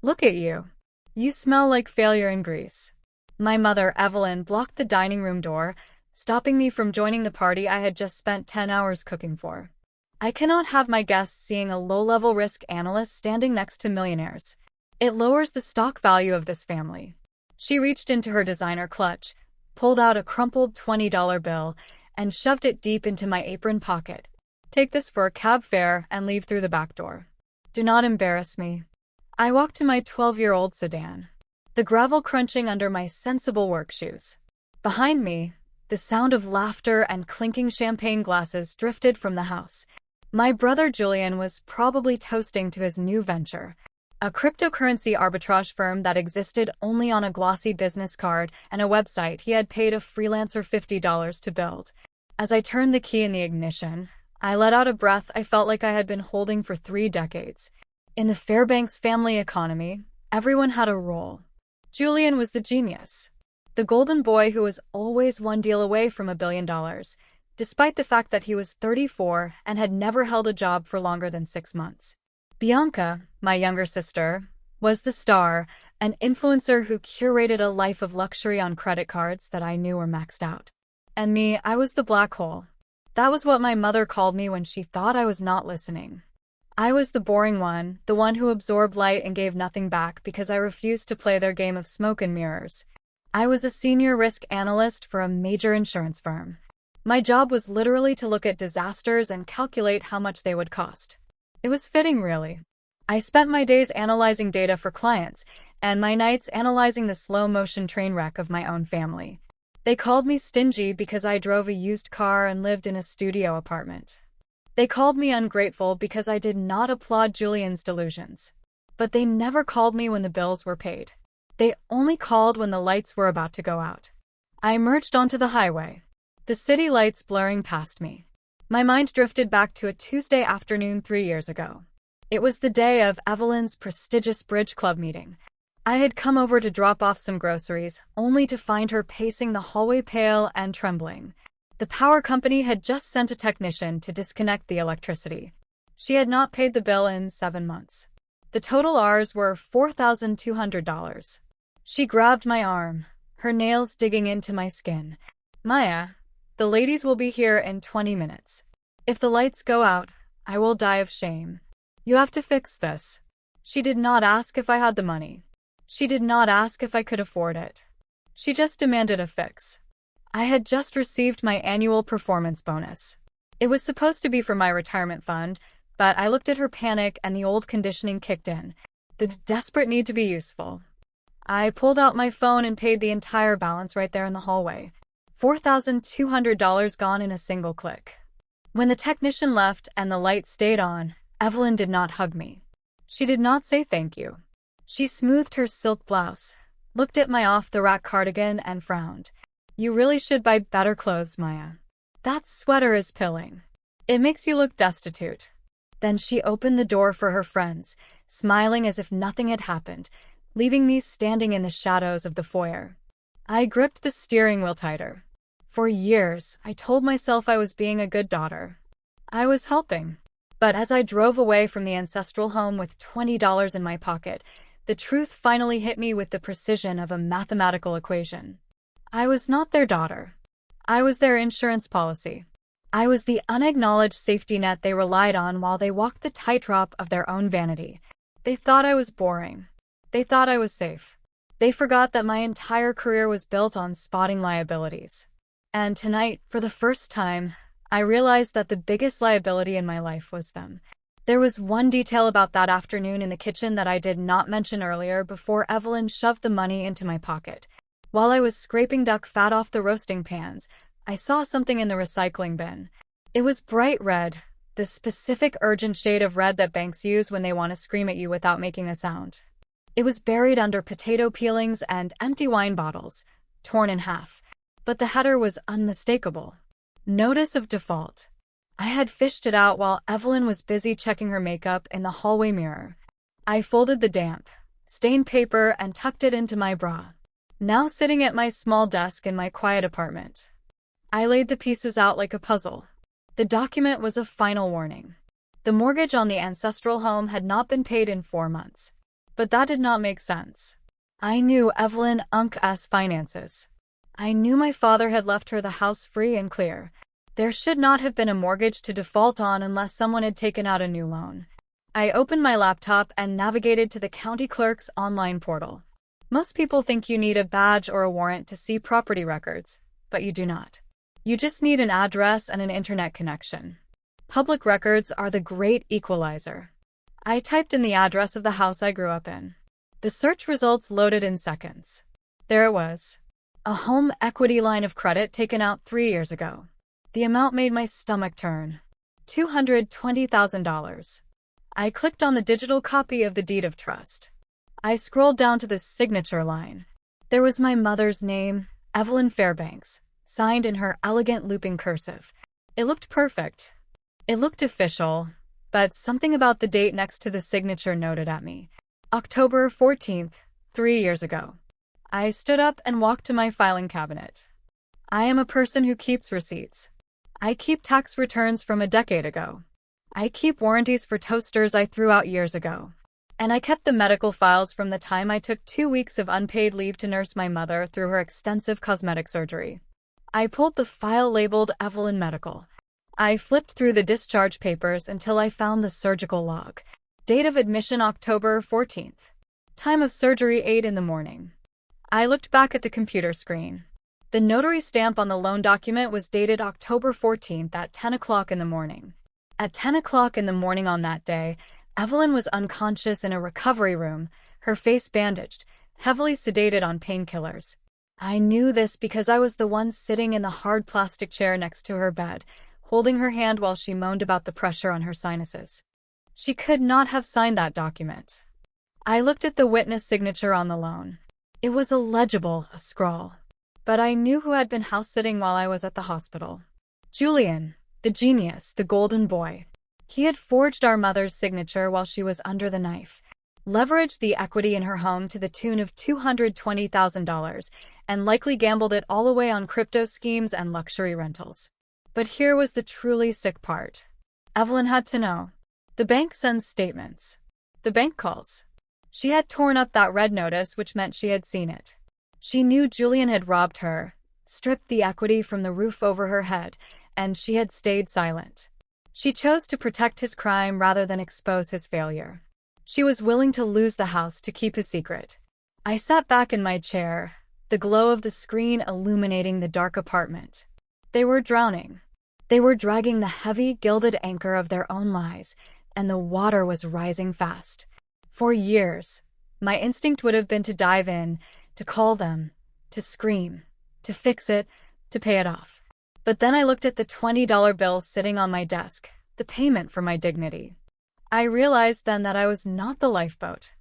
Look at you. You smell like failure in grease. My mother, Evelyn, blocked the dining room door, stopping me from joining the party I had just spent 10 hours cooking for. I cannot have my guests seeing a low-level risk analyst standing next to millionaires. It lowers the stock value of this family. She reached into her designer clutch, pulled out a crumpled $20 bill, and shoved it deep into my apron pocket. Take this for a cab fare and leave through the back door. Do not embarrass me. I walked to my 12-year-old sedan, the gravel crunching under my sensible work shoes. Behind me, the sound of laughter and clinking champagne glasses drifted from the house. My brother Julian was probably toasting to his new venture, a cryptocurrency arbitrage firm that existed only on a glossy business card and a website he had paid a freelancer $50 to build. As I turned the key in the ignition, I let out a breath I felt like I had been holding for 3 decades. In the Fairbanks family economy, everyone had a role. Julian was the genius, the golden boy who was always one deal away from $1 billion, despite the fact that he was 34 and had never held a job for longer than 6 months. Bianca, my younger sister, was the star, an influencer who curated a life of luxury on credit cards that I knew were maxed out. And me, I was the black hole. That was what my mother called me when she thought I was not listening. I was the boring one, the one who absorbed light and gave nothing back because I refused to play their game of smoke and mirrors. I was a senior risk analyst for a major insurance firm. My job was literally to look at disasters and calculate how much they would cost. It was fitting, really. I spent my days analyzing data for clients, and my nights analyzing the slow-motion train wreck of my own family. They called me stingy because I drove a used car and lived in a studio apartment. They called me ungrateful because I did not applaud Julian's delusions. But they never called me when the bills were paid. They only called when the lights were about to go out. I emerged onto the highway, the city lights blurring past me. My mind drifted back to a Tuesday afternoon 3 years ago. It was the day of Evelyn's prestigious bridge club meeting. I had come over to drop off some groceries, only to find her pacing the hallway pale and trembling. The power company had just sent a technician to disconnect the electricity. She had not paid the bill in 7 months. The total Rs were $4,200. She grabbed my arm, her nails digging into my skin. Maya, the ladies will be here in 20 minutes. If the lights go out, I will die of shame. You have to fix this. She did not ask if I had the money. She did not ask if I could afford it. She just demanded a fix. I had just received my annual performance bonus. It was supposed to be for my retirement fund, but I looked at her panic and the old conditioning kicked in. The desperate need to be useful. I pulled out my phone and paid the entire balance right there in the hallway. $4,200 gone in a single click. When the technician left and the light stayed on, Evelyn did not hug me. She did not say thank you. She smoothed her silk blouse, looked at my off-the-rack cardigan and frowned. You really should buy better clothes, Maya. That sweater is pilling. It makes you look destitute. Then she opened the door for her friends, smiling as if nothing had happened, leaving me standing in the shadows of the foyer. I gripped the steering wheel tighter. For years, I told myself I was being a good daughter. I was helping. But as I drove away from the ancestral home with $20 in my pocket, the truth finally hit me with the precision of a mathematical equation. I was not their daughter. I was their insurance policy. I was the unacknowledged safety net they relied on while they walked the tightrope of their own vanity. They thought I was boring. They thought I was safe. They forgot that my entire career was built on spotting liabilities. And tonight, for the first time, I realized that the biggest liability in my life was them. There was one detail about that afternoon in the kitchen that I did not mention earlier before Evelyn shoved the money into my pocket. While I was scraping duck fat off the roasting pans, I saw something in the recycling bin. It was bright red, the specific urgent shade of red that banks use when they want to scream at you without making a sound. It was buried under potato peelings and empty wine bottles, torn in half. But the header was unmistakable. Notice of default. I had fished it out while Evelyn was busy checking her makeup in the hallway mirror. I folded the damp, stained paper and tucked it into my bra. Now sitting at my small desk in my quiet apartment, I laid the pieces out like a puzzle. The document was a final warning. The mortgage on the ancestral home had not been paid in 4 months. But that did not make sense. I knew Evelyn Unk's finances. I knew my father had left her the house free and clear. There should not have been a mortgage to default on unless someone had taken out a new loan. I opened my laptop and navigated to the county clerk's online portal. Most people think you need a badge or a warrant to see property records, but you do not. You just need an address and an internet connection. Public records are the great equalizer. I typed in the address of the house I grew up in. The search results loaded in seconds. There it was. A home equity line of credit taken out 3 years ago. The amount made my stomach turn. $220,000. I clicked on the digital copy of the deed of trust. I scrolled down to the signature line. There was my mother's name, Evelyn Fairbanks, signed in her elegant looping cursive. It looked perfect. It looked official, but something about the date next to the signature noted at me. October 14th, 3 years ago. I stood up and walked to my filing cabinet. I am a person who keeps receipts. I keep tax returns from a decade ago. I keep warranties for toasters I threw out years ago. And I kept the medical files from the time I took 2 weeks of unpaid leave to nurse my mother through her extensive cosmetic surgery. I pulled the file labeled Evelyn Medical. I flipped through the discharge papers until I found the surgical log. Date of admission October 14th. Time of surgery 8 in the morning. I looked back at the computer screen. The notary stamp on the loan document was dated October 14th at 10 o'clock in the morning. At 10 o'clock in the morning on that day, Evelyn was unconscious in a recovery room, her face bandaged, heavily sedated on painkillers. I knew this because I was the one sitting in the hard plastic chair next to her bed, holding her hand while she moaned about the pressure on her sinuses. She could not have signed that document. I looked at the witness signature on the loan. It was illegible, a scrawl. But I knew who had been house-sitting while I was at the hospital. Julian, the genius, the golden boy. He had forged our mother's signature while she was under the knife, leveraged the equity in her home to the tune of $220,000, and likely gambled it all away on crypto schemes and luxury rentals. But here was the truly sick part. Evelyn had to know. The bank sends statements. The bank calls. She had torn up that red notice, which meant she had seen it. She knew Julian had robbed her, stripped the equity from the roof over her head, and she had stayed silent. She chose to protect his crime rather than expose his failure. She was willing to lose the house to keep his secret. I sat back in my chair, the glow of the screen illuminating the dark apartment. They were drowning. They were dragging the heavy, gilded anchor of their own lies, and the water was rising fast. For years, my instinct would have been to dive in, to call them, to scream, to fix it, to pay it off. But then I looked at the $20 bill sitting on my desk, the payment for my dignity. I realized then that I was not the lifeboat.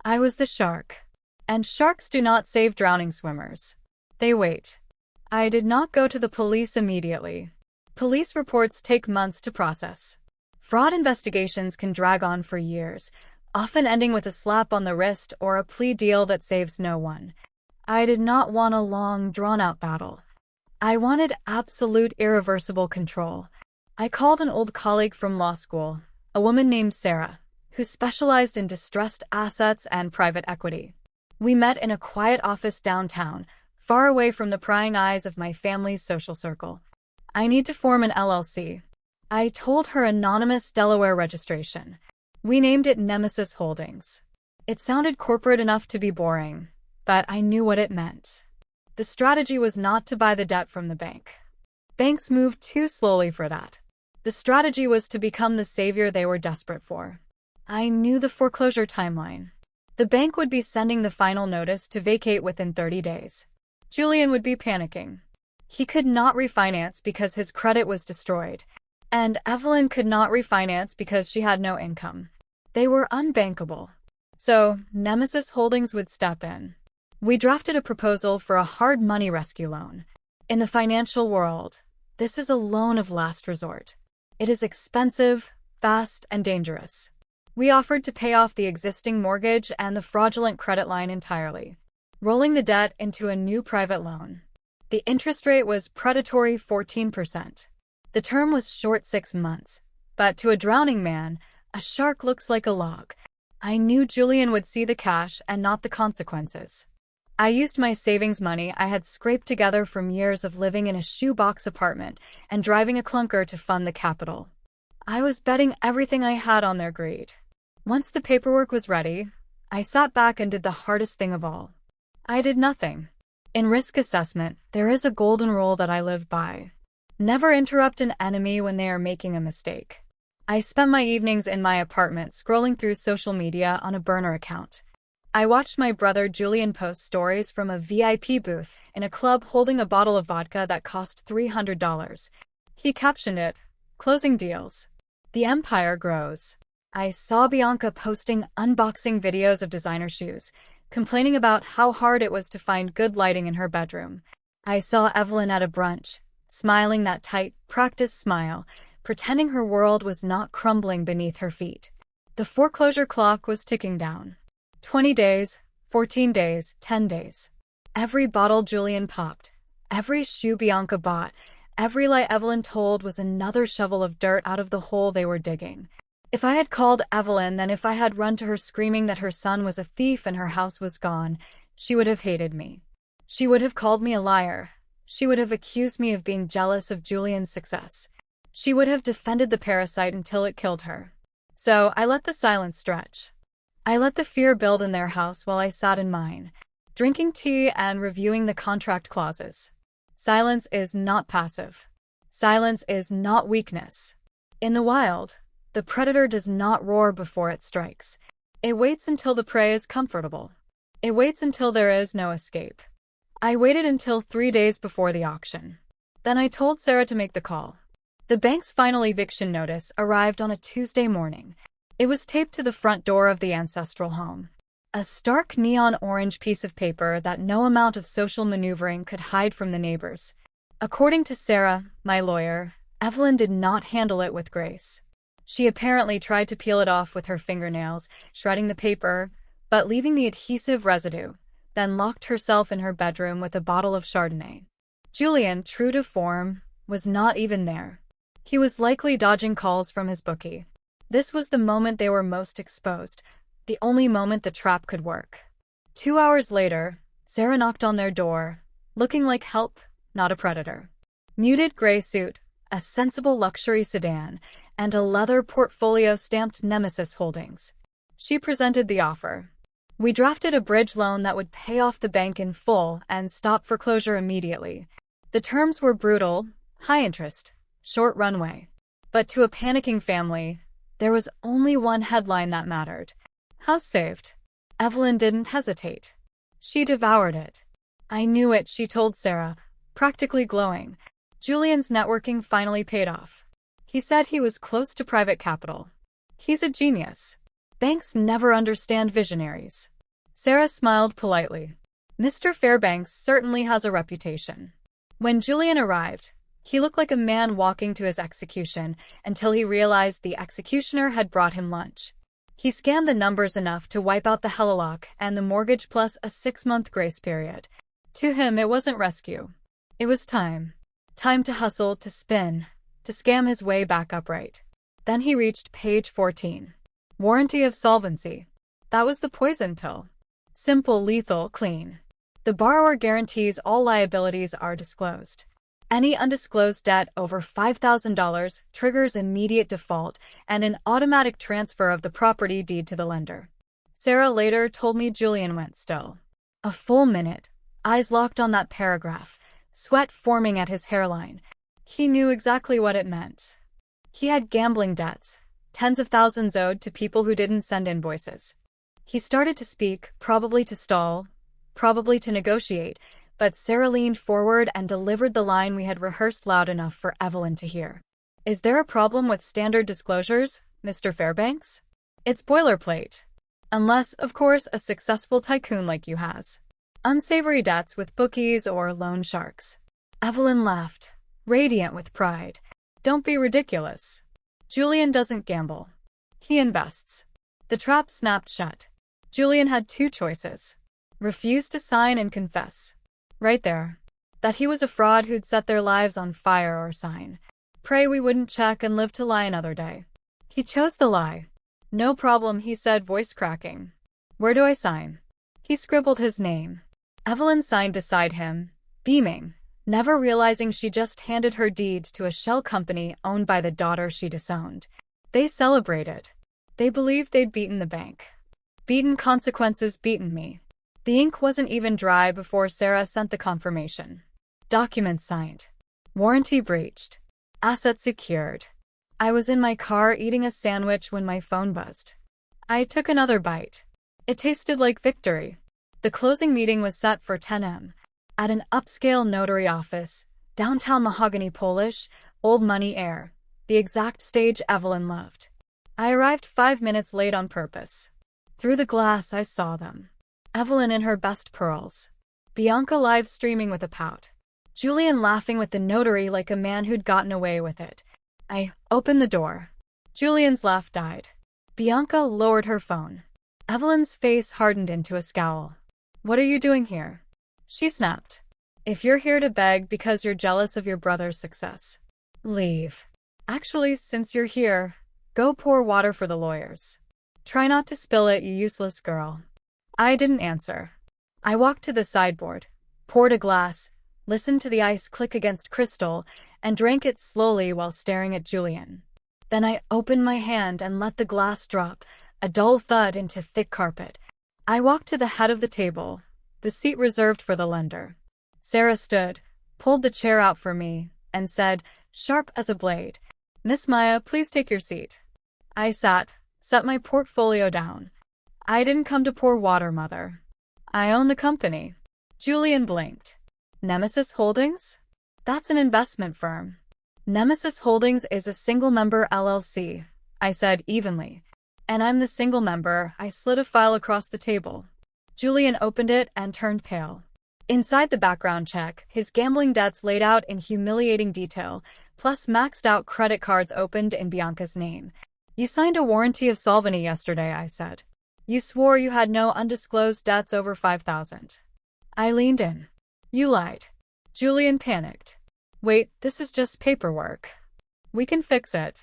I was the shark. And sharks do not save drowning swimmers. They wait. I did not go to the police immediately. Police reports take months to process. Fraud investigations can drag on for years, often ending with a slap on the wrist or a plea deal that saves no one. I did not want a long, drawn-out battle. I wanted absolute, irreversible control. I called an old colleague from law school, a woman named Sarah, who specialized in distressed assets and private equity. We met in a quiet office downtown, far away from the prying eyes of my family's social circle. I need to form an LLC. I told her anonymous Delaware registration. We named it Nemesis Holdings. It sounded corporate enough to be boring, but I knew what it meant. The strategy was not to buy the debt from the bank. Banks moved too slowly for that. The strategy was to become the savior they were desperate for. I knew the foreclosure timeline. The bank would be sending the final notice to vacate within 30 days. Julian would be panicking. He could not refinance because his credit was destroyed, and Evelyn could not refinance because she had no income. They were unbankable. So, Nemesis Holdings would step in. We drafted a proposal for a hard money rescue loan. In the financial world, this is a loan of last resort. It is expensive, fast, and dangerous. We offered to pay off the existing mortgage and the fraudulent credit line entirely, rolling the debt into a new private loan. The interest rate was predatory 14%. The term was short 6 months, but to a drowning man, a shark looks like a log. I knew Julian would see the cash and not the consequences. I used my savings money I had scraped together from years of living in a shoebox apartment and driving a clunker to fund the capital. I was betting everything I had on their greed. Once the paperwork was ready, I sat back and did the hardest thing of all. I did nothing. In risk assessment, there is a golden rule that I live by. Never interrupt an enemy when they are making a mistake. I spent my evenings in my apartment scrolling through social media on a burner account. I watched my brother Julian post stories from a VIP booth in a club holding a bottle of vodka that cost $300. He captioned it, "Closing deals. The empire grows." I saw Bianca posting unboxing videos of designer shoes, complaining about how hard it was to find good lighting in her bedroom. I saw Evelyn at a brunch, smiling that tight, practiced smile, pretending her world was not crumbling beneath her feet. The foreclosure clock was ticking down. 20 days, 14 days, 10 days. Every bottle Julian popped, every shoe Bianca bought, every lie Evelyn told was another shovel of dirt out of the hole they were digging. If I had called Evelyn, then if I had run to her screaming that her son was a thief and her house was gone, she would have hated me. She would have called me a liar. She would have accused me of being jealous of Julian's success. She would have defended the parasite until it killed her. So I let the silence stretch. I let the fear build in their house while I sat in mine, drinking tea and reviewing the contract clauses. Silence is not passive. Silence is not weakness. In the wild, the predator does not roar before it strikes. It waits until the prey is comfortable. It waits until there is no escape. I waited until 3 days before the auction. Then I told Sarah to make the call. The bank's final eviction notice arrived on a Tuesday morning. It was taped to the front door of the ancestral home. A stark neon orange piece of paper that no amount of social maneuvering could hide from the neighbors. According to Sarah, my lawyer, Evelyn did not handle it with grace. She apparently tried to peel it off with her fingernails, shredding the paper, but leaving the adhesive residue, then locked herself in her bedroom with a bottle of Chardonnay. Julian, true to form, was not even there. He was likely dodging calls from his bookie. This was the moment they were most exposed, the only moment the trap could work. 2 hours later, Sarah knocked on their door, looking like help, not a predator. Muted gray suit, a sensible luxury sedan, and a leather portfolio stamped Nemesis Holdings. She presented the offer. We drafted a bridge loan that would pay off the bank in full and stop foreclosure immediately. The terms were brutal, high interest, short runway. But to a panicking family, there was only one headline that mattered. House saved. Evelyn didn't hesitate. She devoured it. I knew it, she told Sarah, practically glowing. Julian's networking finally paid off. He said he was close to private capital. He's a genius. Banks never understand visionaries. Sarah smiled politely. Mr. Fairbanks certainly has a reputation. When Julian arrived, he looked like a man walking to his execution until he realized the executioner had brought him lunch. He scanned the numbers enough to wipe out the HELOC and the mortgage plus a 6-month grace period. To him, it wasn't rescue. It was time. Time to hustle, to spin, to scam his way back upright. Then he reached page 14. Warranty of solvency. That was the poison pill. Simple, lethal, clean. The borrower guarantees all liabilities are disclosed. Any undisclosed debt over $5,000 triggers immediate default and an automatic transfer of the property deed to the lender. Sarah later told me Julian went still. A full minute, eyes locked on that paragraph, sweat forming at his hairline. He knew exactly what it meant. He had gambling debts, tens of thousands owed to people who didn't send invoices. He started to speak, probably to stall, probably to negotiate, but Sarah leaned forward and delivered the line we had rehearsed loud enough for Evelyn to hear. Is there a problem with standard disclosures, Mr. Fairbanks? It's boilerplate. Unless, of course, a successful tycoon like you has. Unsavory debts with bookies or loan sharks. Evelyn laughed, radiant with pride. Don't be ridiculous. Julian doesn't gamble. He invests. The trap snapped shut. Julian had 2 choices. Refuse to sign and confess. Right there. That he was a fraud who'd set their lives on fire, or sign. Pray we wouldn't check and live to lie another day. He chose the lie. No problem, he said, voice cracking. Where do I sign? He scribbled his name. Evelyn signed beside him, beaming, never realizing she just handed her deed to a shell company owned by the daughter she disowned. They celebrated. They believed they'd beaten the bank. Beaten consequences, beaten me. The ink wasn't even dry before Sarah sent the confirmation. Documents signed. Warranty breached. Assets secured. I was in my car eating a sandwich when my phone buzzed. I took another bite. It tasted like victory. The closing meeting was set for 10 a.m. at an upscale notary office, downtown mahogany Polish, old money air, the exact stage Evelyn loved. I arrived 5 minutes late on purpose. Through the glass I saw them. Evelyn in her best pearls. Bianca live streaming with a pout. Julian laughing with the notary like a man who'd gotten away with it. I opened the door. Julian's laugh died. Bianca lowered her phone. Evelyn's face hardened into a scowl. What are you doing here? She snapped. If you're here to beg because you're jealous of your brother's success, leave. Actually, since you're here, go pour water for the lawyers. Try not to spill it, you useless girl. I didn't answer. I walked to the sideboard, poured a glass, listened to the ice click against crystal, and drank it slowly while staring at Julian. Then I opened my hand and let the glass drop, a dull thud into thick carpet. I walked to the head of the table, the seat reserved for the lender. Sarah stood, pulled the chair out for me, and said, sharp as a blade, Miss Maya, please take your seat. I sat, set my portfolio down. I didn't come to pour water, Mother. I own the company. Julian blinked. Nemesis Holdings? That's an investment firm. Nemesis Holdings is a single-member LLC, I said evenly. And I'm the single member. I slid a file across the table. Julian opened it and turned pale. Inside the background check, his gambling debts laid out in humiliating detail, plus maxed-out credit cards opened in Bianca's name. You signed a warranty of solvency yesterday, I said. You swore you had no undisclosed debts over $5,000. I leaned in. You lied. Julian panicked. Wait, this is just paperwork. We can fix it.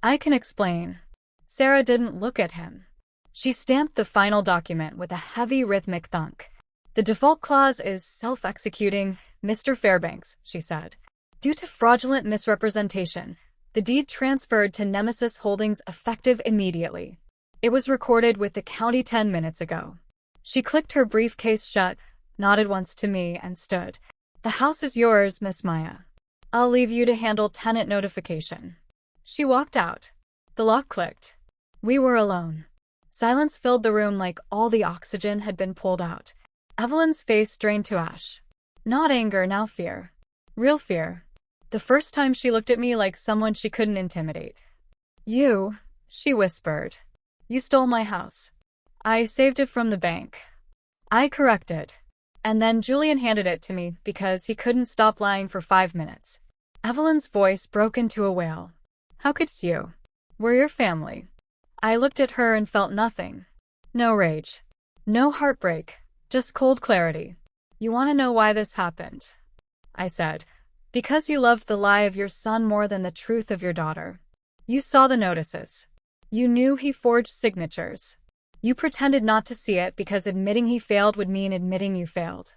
I can explain. Sarah didn't look at him. She stamped the final document with a heavy rhythmic thunk. The default clause is self-executing, Mr. Fairbanks, she said. Due to fraudulent misrepresentation, the deed transferred to Nemesis Holdings effective immediately. It was recorded with the county 10 minutes ago. She clicked her briefcase shut, nodded once to me, and stood. The house is yours, Miss Maya. I'll leave you to handle tenant notification. She walked out. The lock clicked. We were alone. Silence filled the room like all the oxygen had been pulled out. Evelyn's face drained to ash. Not anger, now fear. Real fear. The first time she looked at me like someone she couldn't intimidate. You, she whispered. You stole my house. I saved it from the bank. I corrected. And then Julian handed it to me because he couldn't stop lying for 5 minutes. Evelyn's voice broke into a wail. How could you? We're your family. I looked at her and felt nothing. No rage. No heartbreak. Just cold clarity. You want to know why this happened? I said. Because you loved the lie of your son more than the truth of your daughter. You saw the notices. You knew he forged signatures. You pretended not to see it because admitting he failed would mean admitting you failed.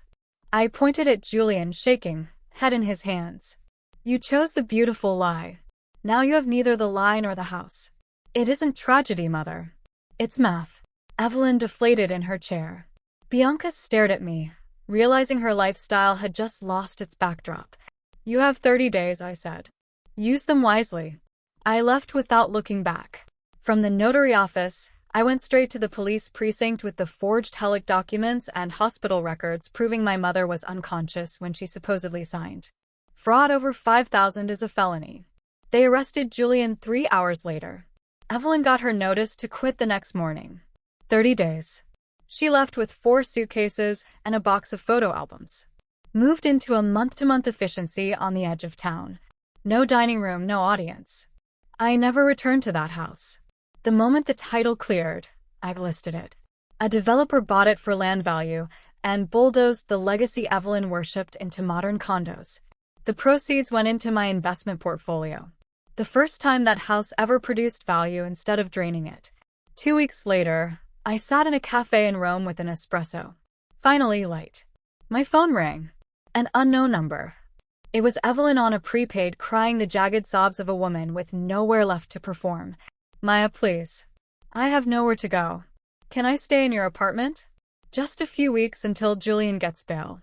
I pointed at Julian, shaking, head in his hands. You chose the beautiful lie. Now you have neither the lie nor the house. It isn't tragedy, Mother. It's math. Evelyn deflated in her chair. Bianca stared at me, realizing her lifestyle had just lost its backdrop. You have 30 days, I said. Use them wisely. I left without looking back. From the notary office, I went straight to the police precinct with the forged Helic documents and hospital records proving my mother was unconscious when she supposedly signed. Fraud over $5,000 is a felony. They arrested Julian 3 hours later. Evelyn got her notice to quit the next morning. 30 days. She left with 4 suitcases and a box of photo albums. Moved into a month-to-month efficiency on the edge of town. No dining room, no audience. I never returned to that house. The moment the title cleared, I listed it. A developer bought it for land value and bulldozed the legacy Evelyn worshipped into modern condos. The proceeds went into my investment portfolio. The first time that house ever produced value instead of draining it. 2 weeks later, I sat in a cafe in Rome with an espresso. Finally, light. My phone rang. An unknown number. It was Evelyn on a prepaid, crying the jagged sobs of a woman with nowhere left to perform. Maya, please. I have nowhere to go. Can I stay in your apartment? Just a few weeks until Julian gets bail.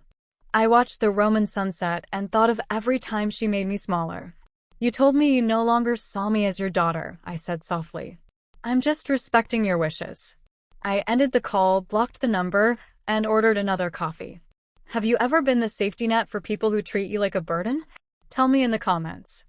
I watched the Roman sunset and thought of every time she made me smaller. You told me you no longer saw me as your daughter, I said softly. I'm just respecting your wishes. I ended the call, blocked the number, and ordered another coffee. Have you ever been the safety net for people who treat you like a burden? Tell me in the comments.